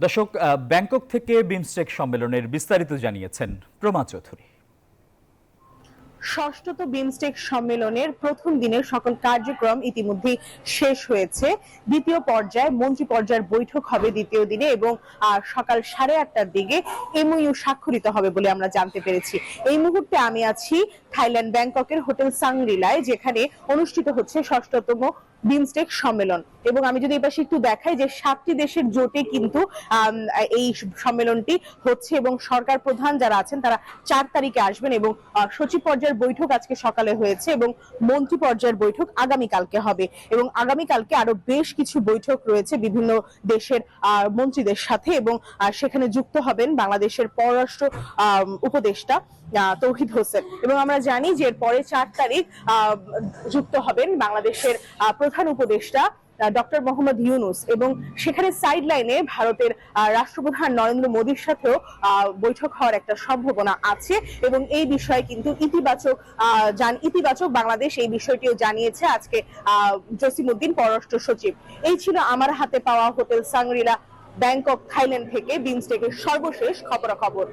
দর্শক, ব্যাংকক থেকে বিমস্টেক সম্মেলনের বিস্তারিত জানিয়েছেন প্রমা চৌধুরী। ষষ্ঠত বিমস্টেক সম্মেলনের প্রথম দিনের সকল কার্যক্রম ইতিমধ্যে শেষ হয়েছে। দ্বিতীয় পর্যায়ে মন্ত্রী পর্যায়ের বৈঠক হবে দ্বিতীয় দিনে এবং সকাল 8:30টার দিকে এমওইউ স্বাক্ষরিত হবে বলে আমরা জানতে পেরেছি। এই মুহূর্তে আমি আছি থাইল্যান্ড ব্যাংককের হোটেল সাংগ্রিলায়, যেখানে অনুষ্ঠিত হচ্ছে ষষ্ঠতম বিমস্টেক সম্মেলন। এবং আমি যদি এই পাশে একটু দেখাই যে 7টি দেশের জোটে কিন্তু এই সম্মেলনটি হচ্ছে এবং সরকার প্রধান যারা আছেন তারা 4 তারিখে আসবেন এবং সচিব পর্যায়ের বৈঠক আজকে সকালে হয়েছে এবং মন্ত্রী পর্যায়ের বৈঠক আগামীকালকে হবে এবং আগামীকালকে আরো বেশ কিছু বৈঠক রয়েছে বিভিন্ন দেশের মন্ত্রীদের সাথে এবং সেখানে যুক্ত হবেন বাংলাদেশের পররাষ্ট্র উপদেষ্টা তৌহিদ হোসেন। এবং আমরা জানি যে এর পরে 4 তারিখ যুক্ত হবেন বাংলাদেশের প্রধান উপদেষ্টা ডক্টর মোহাম্মদ ইউনুস এবং সেখানে সাইড লাইনে ভারতের রাষ্ট্রপ্রধান নরেন্দ্র মোদীর সাথেও বৈঠক হওয়ার একটা সম্ভাবনা আছে এবং এই বিষয়ে কিন্তু ইতিবাচক বাংলাদেশ এই বিষয়টিও জানিয়েছে আজকে জসিমউদ্দিন পররাষ্ট্র সচিব। এই ছিল আমার হাতে পাওয়া হোটেল সাংগ্রিলা ব্যাংকক থাইল্যান্ড থেকে বিমস্টেকের সর্বশেষ খবরাখবর।